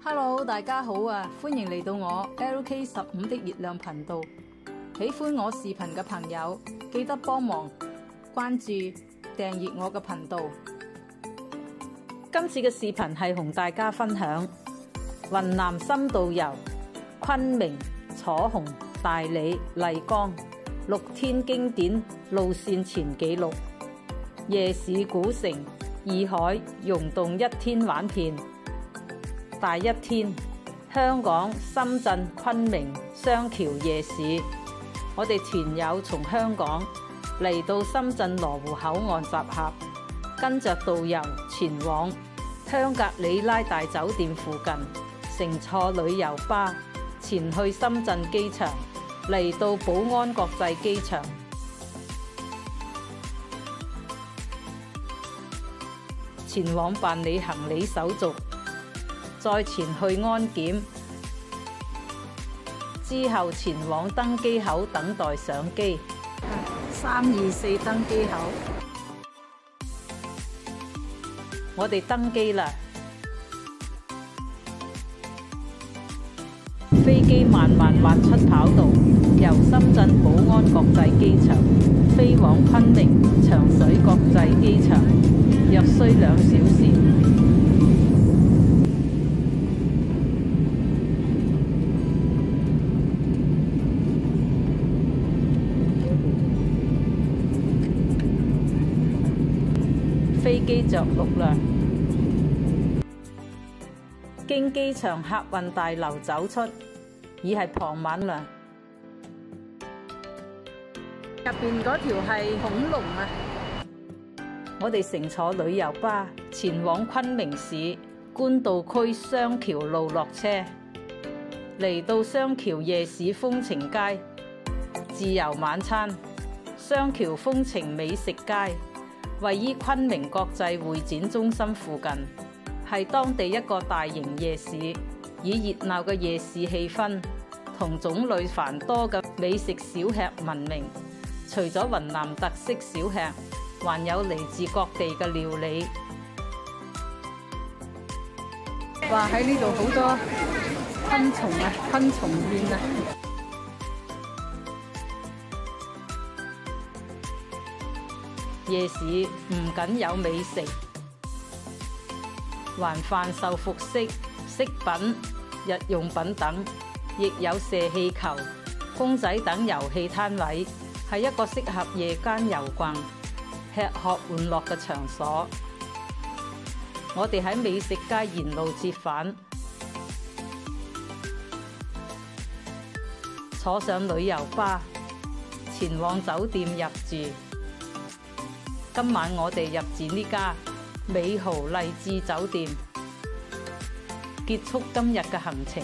Hello， 大家好啊！歡迎嚟到我 LK15的月亮頻道。喜歡我視頻嘅朋友，記得幫忙關注、訂閱我嘅頻道。今次嘅視頻係同大家分享雲南深度遊昆明、楚雄、大理、麗江6天經典路線全紀錄，夜市古城、洱海溶洞1天玩遍。第一天，香港、深圳、昆明雙橋夜市，我哋團友從香港嚟到深圳羅湖口岸集合，跟着導遊前往香格里拉大酒店附近，乘坐旅遊巴前去深圳機場，嚟到寶安國際機場，前往辦理行李手續。再前去安檢，之後前往登機口等待上機。324登機口，我哋登機啦！飛機慢慢滑出跑道，由深圳寶安國際機場飛往昆明長水國際機場，約需2小時。飛機着陸啦！經機場客運大樓走出，已係傍晚啦。入邊嗰條係恐龍啊！我哋乘坐旅遊巴前往昆明市官渡區雙橋路落車，嚟到雙橋夜市風情街自由晚餐。雙橋風情美食街位於昆明國際會展中心附近，係當地一個大型夜市，以熱鬧嘅夜市氣氛同種類繁多嘅美食小吃聞名。除咗雲南特色小吃，還有嚟自各地嘅料理。哇！喺呢度好多昆蟲啊，昆蟲宴啊！夜市唔僅有美食，還販售服飾、飾品、日用品等，亦有射氣球、公仔等遊戲攤位，係一個適合夜間遊逛、吃喝玩樂嘅場所。我哋喺美食街沿路折返，坐上旅遊巴，前往酒店入住。今晚我哋入住呢家美豪麗致酒店，結束今日嘅行程。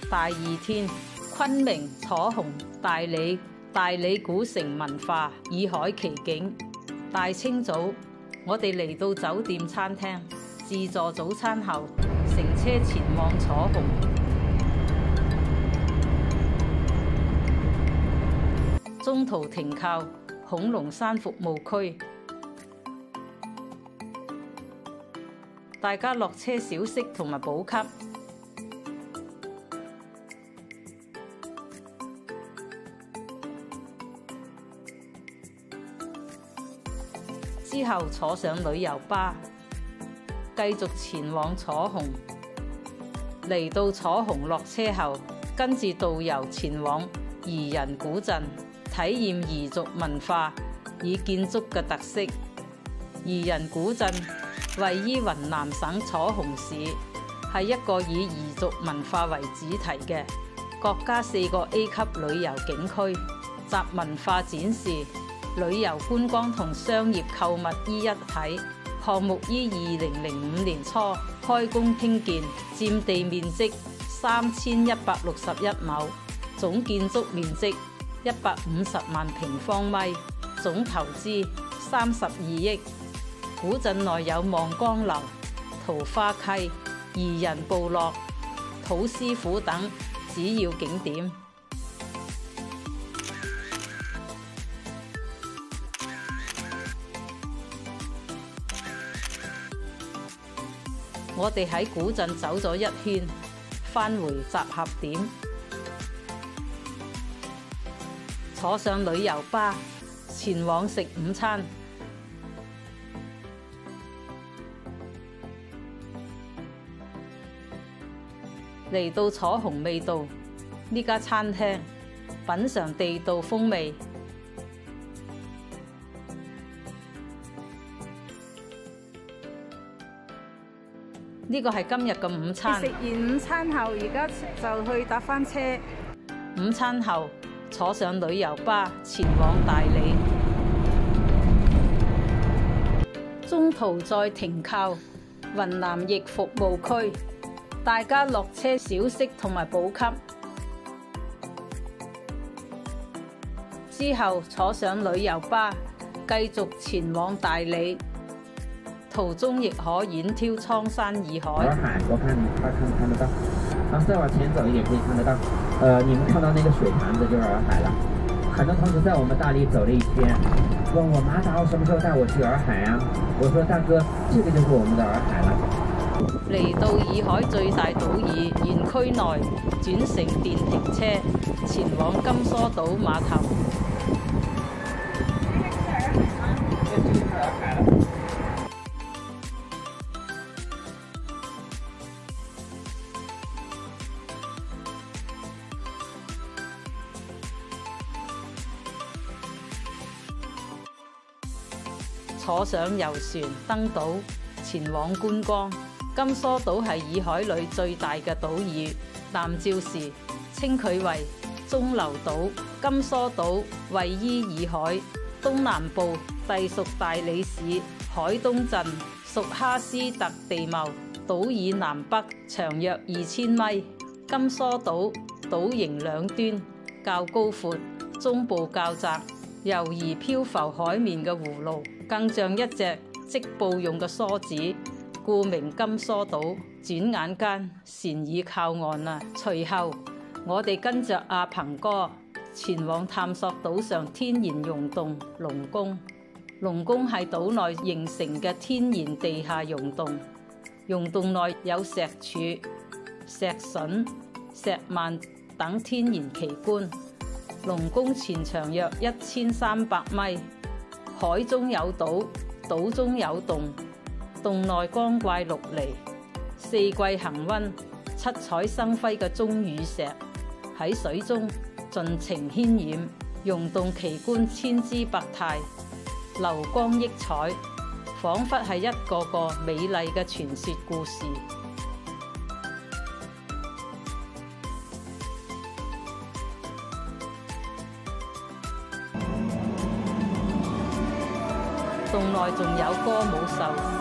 第2天，昆明、楚雄、大理古城文化、洱海奇景。大清早，我哋嚟到酒店餐廳自助早餐後，乘車前往楚雄。中途停靠恐龍山服務區。大家落車小息同埋補給，之後坐上旅遊巴，繼續前往楚雄。嚟到楚雄落車後，跟住導遊前往彝人古鎮，體驗彝族文化與建築嘅特色。彝人古鎮位於雲南省楚雄市，係一個以彝族文化為主題嘅國家4個 A 級旅遊景區，集文化展示、旅遊觀光同商業購物於一體。項目於2005年初開工興建，佔地面積3161畝，總建築面積150萬平方米，總投資32億。古鎮內有望江樓、桃花溪、彝人部落、土師府等主要景點。我哋喺古鎮走咗一圈，返回集合點，坐上旅遊巴，前往食午餐。嚟到楚雄味道呢家餐廳，品嚐地道風味。呢個係今日嘅午餐。食完午餐後，而家就去搭返車。午餐後坐上旅遊巴前往大理，中途再停靠雲南驛服務區，大家落車小息同埋補給。之後坐上旅遊巴繼續前往大理。途中亦可遠眺蒼山洱海。洱海，我看得到。然後再往前走也可以看得到。你們看到那個水潭子就是洱海了。很多同學在我們大理走了一圈，問我馬導什麼時候帶我去洱海啊？我說大哥，這個就是我們的洱海了。嚟到洱海最大島嶼園區內，轉乘電瓶車前往甘梳島碼頭。坐上遊船登島，前往觀光。甘梳島係洱海裏最大嘅島嶼，南詔時稱佢為中流島。甘梳島位於洱海東南部，隸屬大理市海東鎮，屬哈斯特地貌。島嶼南北長約2000米。甘梳島島形兩端較高闊，中部較窄，猶如漂浮海面嘅葫蘆，更像一隻織布用嘅梳子，故名甘梳島。轉眼間船已靠岸啦。隨後我哋跟着阿鵬哥前往探索島上天然溶洞龍宮。龍宮係島內形成嘅天然地下溶洞，溶洞內有石柱、石筍、石幔等天然奇觀。龍宮全長約1300米，海中有島，島中有洞，洞內光怪陸離，四季恆溫，七彩生輝嘅鐘乳石喺水中盡情渲染，溶洞奇觀千姿百態，流光溢彩，彷彿係一個個美麗嘅傳說故事。洞內仲有歌舞秀。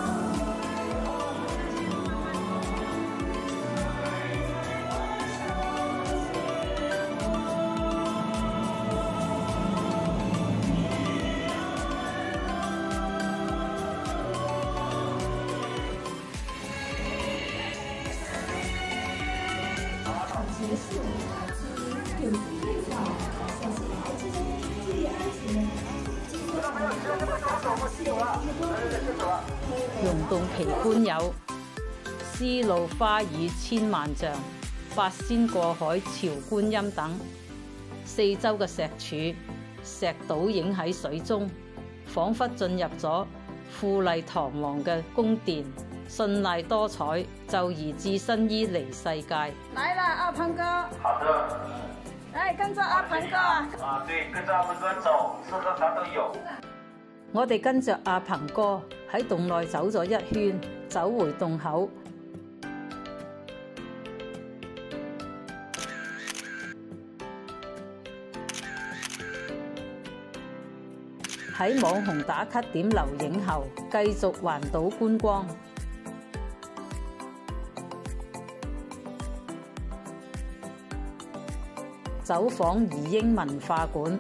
溶洞奇觀有絲路花雨千萬丈、八仙過海潮觀音等，四周嘅石柱、石倒影喺水中，彷彿進入咗富麗堂皇嘅宮殿，絢麗多彩，就如置身於離世界。來了，阿鵬哥。好的。來，跟着阿鵬哥。啊，對，跟着阿鵬哥走，吃喝啥都有。我哋跟着阿鵬哥喺洞內走咗一圈，走回洞口。喺網紅打卡點留影後，繼續環島觀光。走訪移英文化館。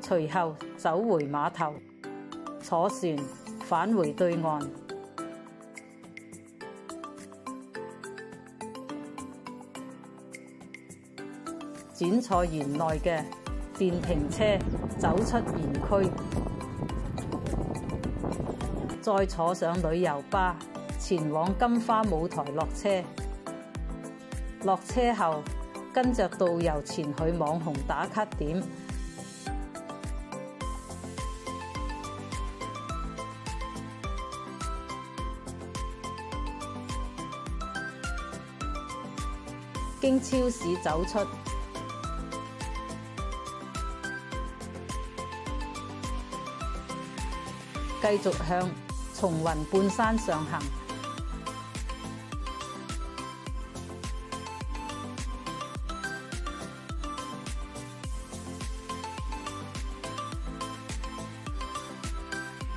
隨後走回碼頭，坐船返回對岸。轉坐園內嘅電瓶車走出園區，再坐上旅遊巴前往金花舞台落車。落車後，跟着導遊前去網紅打卡點。經超市走出，繼續向松雲半山上行。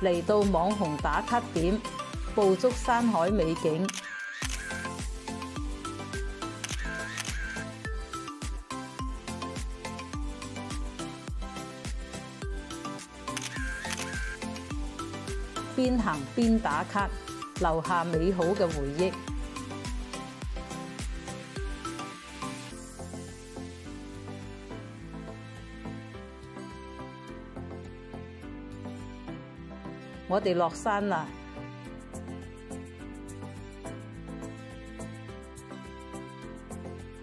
嚟到網紅打卡點，捕捉山海美景。邊行邊打卡，留下美好嘅回憶。我哋落山啦，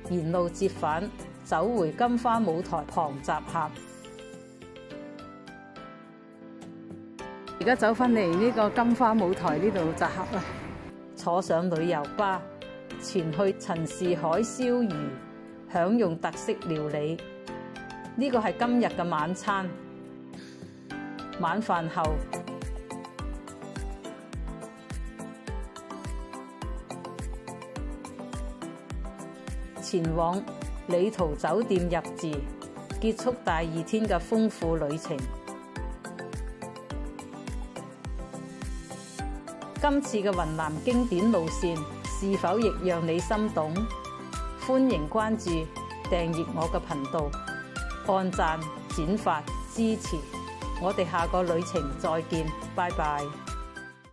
沿路折返，走回金花舞台旁集合。而家走返嚟呢個金花舞台呢度集合啦，坐上旅遊巴，前去陳氏海燒魚，享用特色料理。呢個係今日嘅晚餐。晚飯後，前往里圖酒店入住，結束第二天嘅豐富旅程。今次嘅雲南經典路線是否亦讓你心動？歡迎關注、訂閱我嘅頻道，按讚、轉發支持。我哋下個旅程再見，拜拜。